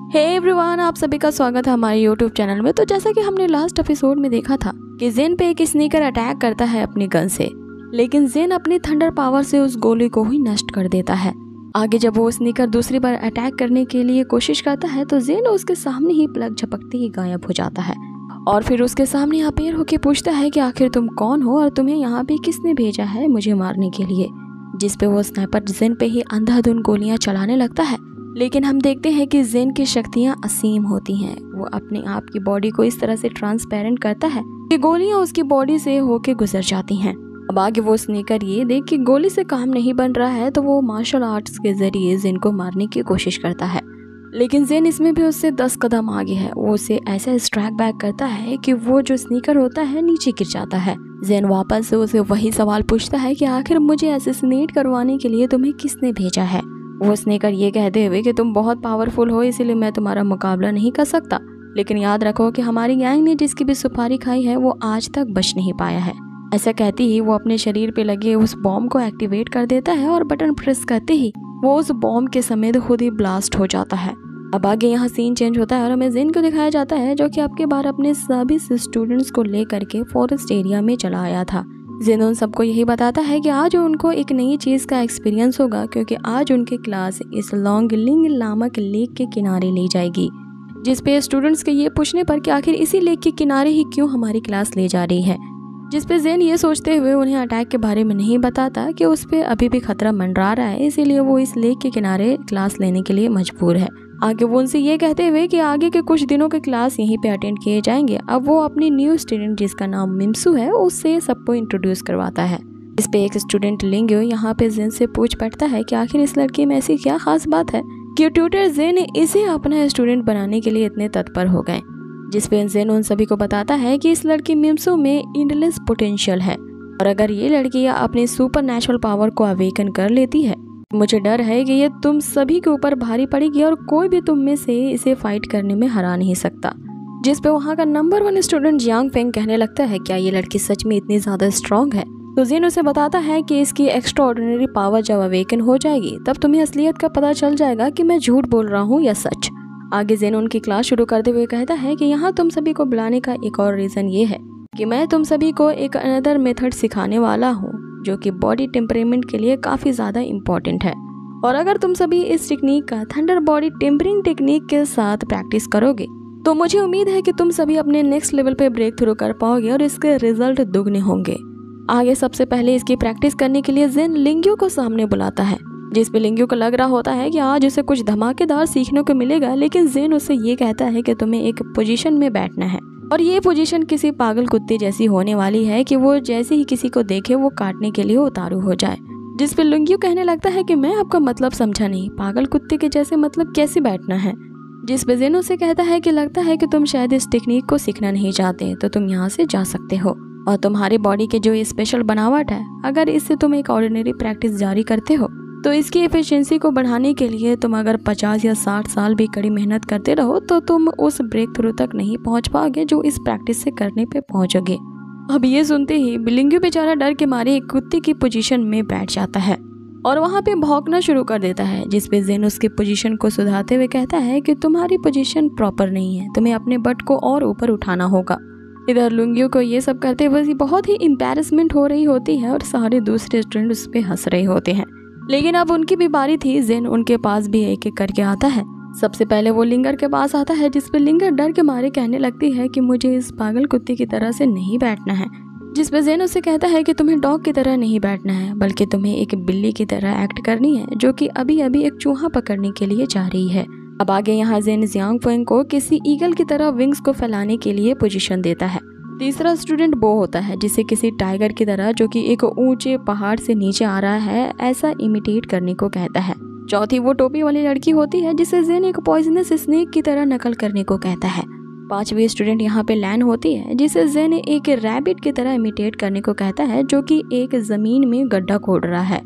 Hey everyone, आप सभी का स्वागत है हमारे यूट्यूब चैनल में। तो जैसा कि हमने लास्ट एपिसोड में देखा था कि जेन पे एक स्नीकर अटैक करता है अपनी गन से, लेकिन जेन अपनी थंडर पावर से उस गोली को ही नष्ट कर देता है। आगे जब वो स्नीकर दूसरी बार अटैक करने के लिए कोशिश करता है तो जेन उसके सामने ही पलक झपकते ही गायब हो जाता है और फिर उसके सामने अपीयर होकर पूछता है कि आखिर तुम कौन हो और तुम्हें यहाँ पे किसने भेजा है मुझे मारने के लिए। जिस पे वो स्नाइपर जेन पे ही अंधाधुंध गोलियां चलाने लगता है। लेकिन हम देखते हैं कि जेन की शक्तियां असीम होती हैं। वो अपने आप की बॉडी को इस तरह से ट्रांसपेरेंट करता है कि गोलियां उसकी बॉडी से होके गुजर जाती हैं। अब आगे वो स्नीकर ये देख कि गोली से काम नहीं बन रहा है तो वो मार्शल आर्ट्स के जरिए जेन को मारने की कोशिश करता है। लेकिन जेन इसमें भी उससे 10 कदम आगे है। वो उसे ऐसा स्ट्राइक बैक करता है कि वो जो स्नीकर होता है नीचे गिर जाता है। जेन वापस से उसे वही सवाल पूछता है कि आखिर मुझे असैसिनेट करवाने के लिए तुम्हें किसने भेजा है। वो स्नीकर ये कहते हुए कि तुम बहुत पावरफुल हो इसीलिए मैं तुम्हारा मुकाबला नहीं कर सकता, लेकिन याद रखो कि हमारी गैंग ने जिसकी भी सुपारी खाई है वो आज तक बच नहीं पाया है। ऐसा कहती ही वो अपने शरीर पे लगे उस बॉम्ब को एक्टिवेट कर देता है और बटन प्रेस करते ही वो उस बॉम्ब के समेत खुद ही ब्लास्ट हो जाता है। अब आगे यहाँ सीन चेंज होता है और हमें जेन को दिखाया जाता है जो कि आपके बार अपने सभी स्टूडेंट्स को लेकर के फॉरेस्ट एरिया में चला आया था। जेन उन सबको यही बताता है कि आज उनको एक नई चीज का एक्सपीरियंस होगा क्योंकि आज उनकी क्लास इस लॉन्गलिंग नामक लेक के किनारे ले जाएगी। जिस पे स्टूडेंट्स के ये पूछने पर कि आखिर इसी लेक के किनारे ही क्यों हमारी क्लास ले जा रही है, जिस पे जेन ये सोचते हुए उन्हें अटैक के बारे में नहीं बताता कि उस पे अभी भी खतरा मंडरा रहा है, इसीलिए वो इस लेक के किनारे क्लास लेने के लिए मजबूर है। आगे वो उनसे ये कहते हुए कि आगे के कुछ दिनों के क्लास यहीं पे अटेंड किए जाएंगे। अब वो अपनी न्यू स्टूडेंट जिसका नाम मिम्सू है उससे सबको इंट्रोड्यूस करवाता है। इस पे एक स्टूडेंट लिंग्यो यहाँ पे जेन से पूछ बैठता है कि आखिर इस लड़की में ऐसी क्या खास बात है कि ट्यूटर जेन इसे अपना स्टूडेंट बनाने के लिए इतने तत्पर हो गए। जिस पे जेन उन सभी को बताता है कि इस लड़की मिम्सू में इंडलेस पोटेंशियल है और अगर ये लड़की अपनी सुपर नेचुरल पावर को अवेकन कर लेती है मुझे डर है कि ये तुम सभी के ऊपर भारी पड़ेगी और कोई भी तुम में से इसे फाइट करने में हरा नहीं सकता। जिस पे वहाँ का नंबर 1 स्टूडेंट जियांग फेंग कहने लगता है क्या ये लड़की सच में इतनी ज्यादा स्ट्रांग है। तो जेन उसे बताता है कि इसकी एक्स्ट्रा ऑर्डिनरी पावर जब अवेकन हो जाएगी तब तुम्हें असलियत का पता चल जाएगा कि मैं झूठ बोल रहा हूँ या सच। आगे जेन उनकी क्लास शुरू करते हुए कहता है कि यहाँ तुम सभी को बुलाने का एक और रीजन ये है कि मैं तुम सभी को एक अनदर मेथड सिखाने वाला हूँ जो कि बॉडी टेम्परेमेंट के लिए काफी ज्यादा इम्पोर्टेंट है। और अगर तुम सभी इस टेक्निक का थंडर बॉडी टेम्परिंग टेक्निक के साथ प्रैक्टिस करोगे तो मुझे उम्मीद है कि तुम सभी अपने नेक्स्ट लेवल पे ब्रेक थ्रू कर पाओगे और इसके रिजल्ट दुगने होंगे। आगे सबसे पहले इसकी प्रैक्टिस करने के लिए जेन लिंग्यो को सामने बुलाता है। जिस पे लिंग्यो को लग रहा होता है कि आज उसे कुछ धमाकेदार सीखने को मिलेगा, लेकिन जेन उसे ये कहता है कि तुम्हें एक पोजीशन में बैठना है और ये पोजीशन किसी पागल कुत्ते जैसी होने वाली है कि वो जैसे ही किसी को देखे वो काटने के लिए उतारू हो जाए। जिस पे लिंग्यो कहने लगता है कि मैं आपका मतलब समझा नहीं, पागल कुत्ते के जैसे मतलब कैसे बैठना है। जिस पे जेन उसे कहता है कि लगता है कि तुम शायद इस टेक्निक को सीखना नहीं चाहते तो तुम यहाँ से जा सकते हो और तुम्हारी बॉडी के जो ये स्पेशल बनावट है अगर इससे तुम एक ऑर्डिनरी प्रैक्टिस जारी करते हो तो इसकी एफिशिएंसी को बढ़ाने के लिए तुम अगर 50 या 60 साल भी कड़ी मेहनत करते रहो तो तुम उस ब्रेक थ्रू तक नहीं पहुंच पाओगे जो इस प्रैक्टिस से करने पे पहुंचोगे। अब ये सुनते ही लिंग्यो बेचारा डर के मारे एक कुत्ते की पोजीशन में बैठ जाता है और वहाँ पे भौंकना शुरू कर देता है। जिस पे जेन उसकी पोजीशन को सुधारते हुए कहता है कि तुम्हारी पोजीशन प्रॉपर नहीं है, तुम्हें अपने बट को और ऊपर उठाना होगा। इधर लिंग्यो को ये सब करते हुए बहुत ही एम्बैरेसमेंट हो रही होती है और सारे दूसरे स्टूडेंट उस पे हंस रहे होते हैं। लेकिन अब उनकी भी बारी थी। जेन उनके पास भी एक एक करके आता है। सबसे पहले वो लिंगर के पास आता है जिस पे लिंगर डर के मारे कहने लगती है कि मुझे इस पागल कुत्ते की तरह से नहीं बैठना है। जिस पे जेन उसे कहता है कि तुम्हें डॉग की तरह नहीं बैठना है बल्कि तुम्हें एक बिल्ली की तरह एक्ट करनी है जो कि अभी अभी एक चूहा पकड़ने के लिए जा रही है। अब आगे यहाँ जेन जियांग फेंग को किसी ईगल की तरह विंग्स को फैलाने के लिए पोजीशन देता है। तीसरा स्टूडेंट बो होता है जिसे किसी टाइगर की तरह जो कि एक ऊंचे पहाड़ से नीचे आ रहा है ऐसा इमिटेट करने को कहता है। चौथी वो टोपी वाली लड़की होती है जिसे जेन एक पॉइजनस स्नेक की तरह नकल करने को कहता है। पांचवी स्टूडेंट यहाँ पे लैन होती है जिसे जेन एक रैबिट की तरह इमिटेट करने को कहता है जो कि एक जमीन में गड्ढा खोद रहा है।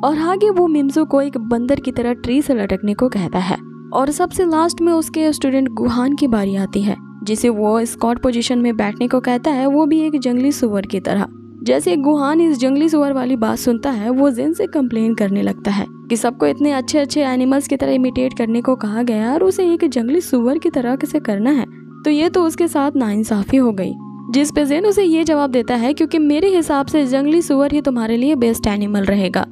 और आगे वो मिम्सू को एक बंदर की तरह ट्री से लटकने को कहता है। और सबसे लास्ट में उसके स्टूडेंट गुहान की बारी आती है जिसे वो स्कॉट पोजीशन में बैठने को कहता है, वो भी एक जंगली सुअर की तरह। जैसे गुहान इस जंगली सुअर वाली बात सुनता है वो जेन से कंप्लेन करने लगता है कि सबको इतने अच्छे अच्छे एनिमल्स की तरह इमिटेट करने को कहा गया और उसे एक जंगली सुअर की तरह से करना है, तो ये तो उसके साथ नाइंसाफी हो गई। जिस पे ज़ेन उसे ये जवाब देता है क्योंकि मेरे हिसाब से जंगली सुअर ही तुम्हारे लिए बेस्ट एनिमल रहेगा।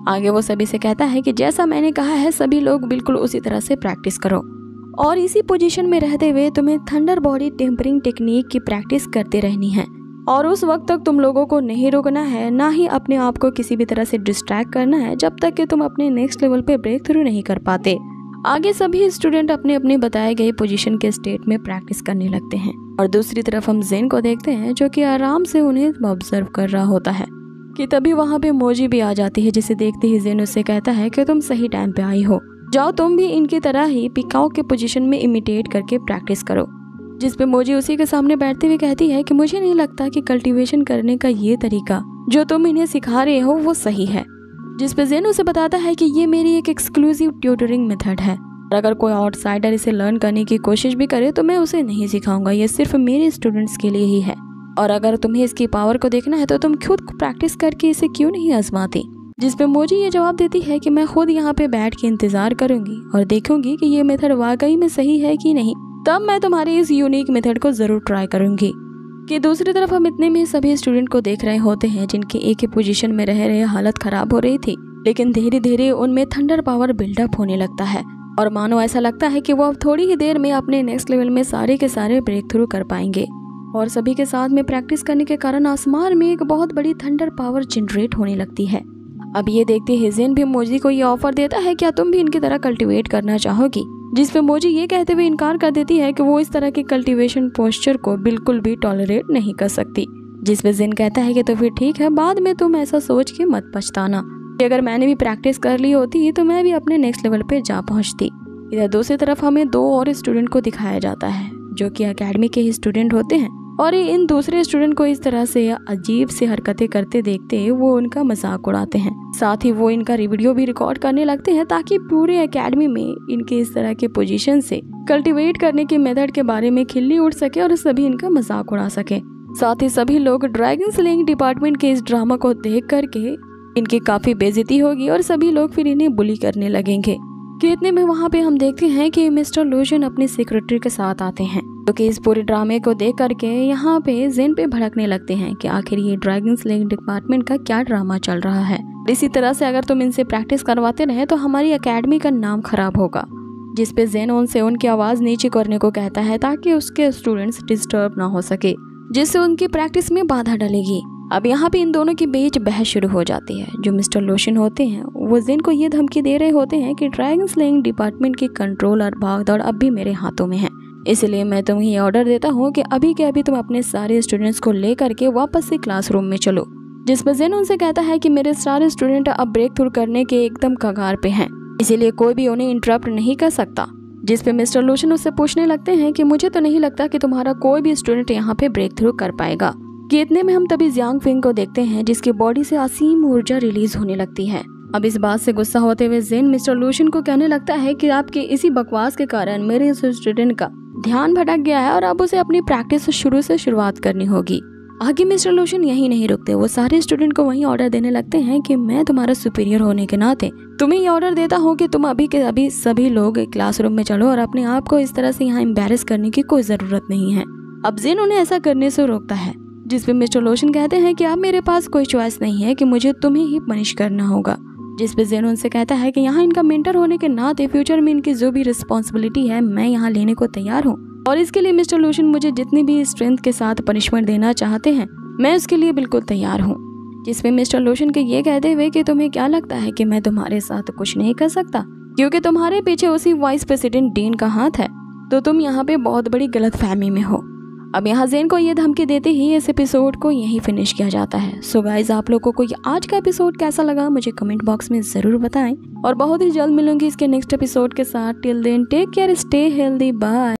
आगे वो सभी से कहता है कि जैसा मैंने कहा है सभी लोग बिल्कुल उसी तरह से प्रैक्टिस करो और इसी पोजीशन में रहते हुए तुम्हें थंडर बॉडी टेम्परिंग टेक्निक की प्रैक्टिस करते रहनी है और उस वक्त तक तुम लोगों को नहीं रुकना है, ना ही अपने आप को किसी भी तरह से डिस्ट्रैक्ट करना है जब तक कि तुम अपने नेक्स्ट लेवल पे ब्रेक थ्रू नहीं कर पाते। आगे सभी स्टूडेंट अपने अपने बताए गए पोजीशन के स्टेट में प्रैक्टिस करने लगते हैं और दूसरी तरफ हम ज़ेन को देखते हैं जो कि आराम से उन्हें ऑब्जर्व कर रहा होता है कि तभी वहाँ पे मोजी भी आ जाती है, जिसे देखते ही ज़ेन उससे कहता है कि तुम सही टाइम पे आई हो, जाओ तुम भी इनकी तरह ही पिकाओ के पोजीशन में इमिटेट करके प्रैक्टिस करो। जिस पे मोजी उसी के सामने बैठते हुए कहती है कि मुझे नहीं लगता कि कल्टीवेशन करने का ये तरीका जो तुम इन्हें सिखा रहे हो वो सही है। जिस पे ज़ेन उसे बताता है कि ये मेरी एक एक्सक्लूसिव ट्यूटरिंग मेथड है और अगर कोई आउटसाइडर इसे लर्न करने की कोशिश भी करे तो मैं उसे नहीं सिखाऊंगा, ये सिर्फ मेरे स्टूडेंट्स के लिए ही है और अगर तुम्हें इसकी पावर को देखना है तो तुम खुद प्रैक्टिस करके इसे क्यों नहीं आजमाती। जिस पे मोजी ये जवाब देती है कि मैं खुद यहाँ पे बैठ के इंतजार करूंगी और देखूंगी कि ये मेथड वाकई में सही है कि नहीं, तब मैं तुम्हारी इस यूनिक मेथड को जरूर ट्राई करूंगी। कि दूसरी तरफ हम इतने में सभी स्टूडेंट को देख रहे होते हैं जिनकी एक ही पोजीशन में रह रहे हालत खराब हो रही थी, लेकिन धीरे धीरे उनमें थंडर पावर बिल्डअप होने लगता है और मानो ऐसा लगता है कि वो अब थोड़ी ही देर में अपने नेक्स्ट लेवल में सारे के सारे ब्रेक थ्रू कर पाएंगे और सभी के साथ में प्रैक्टिस करने के कारण आसमान में एक बहुत बड़ी थंडर पावर जनरेट होने लगती है। अब ये देखते ही ज़ेन भी मोजी को ये ऑफर देता है, क्या तुम भी इनकी तरह कल्टीवेट करना चाहोगी। जिस पे मोजी ये कहते हुए इनकार कर देती है कि वो इस तरह के कल्टीवेशन पोस्चर को बिल्कुल भी टॉलरेट नहीं कर सकती। जिस पे ज़ेन कहता है कि तो फिर ठीक है, बाद में तुम ऐसा सोच के मत पछताना कि अगर मैंने भी प्रैक्टिस कर ली होती तो मैं भी अपने नेक्स्ट लेवल पे जा पहुंचती। इधर दूसरी तरफ हमें दो और स्टूडेंट को दिखाया जाता है जो कि एकेडमी के ही स्टूडेंट होते हैं और इन दूसरे स्टूडेंट को इस तरह से अजीब सी हरकतें करते देखते वो उनका मजाक उड़ाते हैं। साथ ही वो इनका वीडियो भी रिकॉर्ड करने लगते हैं ताकि पूरे एकेडमी में इनके इस तरह के पोजीशन से कल्टीवेट करने के मेथड के बारे में खिल्ली उड़ सके और सभी इनका मजाक उड़ा सके। साथ ही सभी लोग ड्रैगन स्लेइंग डिपार्टमेंट के इस ड्रामा को देख करके इनकी काफी बेइज्जती होगी और सभी लोग फिर इन्हें बुली करने लगेंगे। कि इतने में वहाँ पे हम देखते हैं कि मिस्टर लूशन अपनी सेक्रेटरी के साथ आते हैं जो कि इस पूरे ड्रामे को देख करके यहाँ पे ज़ेन पे भड़कने लगते हैं कि आखिर ये ड्रैगन स्लेइंग डिपार्टमेंट का क्या ड्रामा चल रहा है। इसी तरह से अगर तुम इनसे प्रैक्टिस करवाते रहे तो हमारी एकेडमी का नाम खराब होगा। जिस पे ज़ेन उनसे उनकी आवाज़ नीचे करने को कहता है ताकि उसके स्टूडेंट्स डिस्टर्ब ना हो सके, जिससे उनकी प्रैक्टिस में बाधा डलेगी। अब यहाँ पे इन दोनों के बीच बहस शुरू हो जाती है। जो मिस्टर लोशन होते हैं वो ज़ेन को ये धमकी दे रहे होते हैं कि ड्रैगन स्लेइंग डिपार्टमेंट की कंट्रोल और भागदौड़ अब भी मेरे हाथों में है, इसलिए मैं तुम्हें ये ऑर्डर देता हूँ कि अभी के अभी तुम अपने सारे स्टूडेंट्स को ले करके वापस से क्लासरूम में चलो। जिस पर ज़ेन उनसे कहता है कि मेरे सारे स्टूडेंट अब ब्रेक थ्रू करने के एकदम कगार पे हैं, इसीलिए कोई भी उन्हें इंटरप्ट नहीं कर सकता। जिस पे मिस्टर लोशन उससे पूछने लगते हैं कि मुझे तो नहीं लगता कि तुम्हारा कोई भी स्टूडेंट यहाँ पे ब्रेक थ्रू कर पाएगा। कि इतने में हम तभी जियांग फिंग को देखते हैं जिसकी बॉडी से असीम ऊर्जा रिलीज होने लगती है। अब इस बात से गुस्सा होते हुए ज़ेन मिस्टर लोशन को कहने लगता है कि आपके इसी बकवास के कारण मेरे इस स्टूडेंट का ध्यान भटक गया है और अब उसे अपनी प्रैक्टिस शुरुआत करनी होगी। आगे मिस्टर लोशन यही नहीं रुकते, वो सारे स्टूडेंट को वही ऑर्डर देने लगते हैं कि मैं तुम्हारा सुपीरियर होने के नाते तुम्हें ये ऑर्डर देता हूँ कि तुम अभी के अभी सभी लोग क्लासरूम में चलो और अपने आप को इस तरह से यहाँ एम्बैरेस करने की कोई जरूरत नहीं है। अब ज़ेन उन्हें ऐसा करने से रोकता है, जिस पे मिस्टर लोशन कहते हैं कि अब मेरे पास कोई चॉइस नहीं है कि मुझे तुम्हें ही पनिश करना होगा। जिस पे ज़ेन उनसे कहता है कि यहाँ इनका मेंटर होने के नाते फ्यूचर में इनकी जो भी रिस्पॉन्सिबिलिटी है मैं यहाँ लेने को तैयार हूँ और इसके लिए मिस्टर लोशन मुझे जितनी भी स्ट्रेंथ के साथ पनिशमेंट देना चाहते हैं मैं उसके लिए बिल्कुल तैयार हूँ। जिसमें मिस्टर लोशन के ये कहते हुए कि तुम्हें क्या लगता है कि मैं तुम्हारे साथ कुछ नहीं कर सकता क्योंकि तुम्हारे पीछे उसी वाइस प्रेसिडेंट डीन का हाथ है, तो तुम यहाँ पे बहुत बड़ी गलतफहमी में हो। अब यहाँ ज़ेन को ये धमकी देते ही इस एपिसोड को यहीं फिनिश किया जाता है। सो गाइज, आप लोगों को आज का एपिसोड कैसा लगा मुझे कमेंट बॉक्स में ज़रूर बताएं और बहुत ही जल्द मिलूंगी इसके नेक्स्ट एपिसोड के साथ। Till then take care, stay healthy, bye.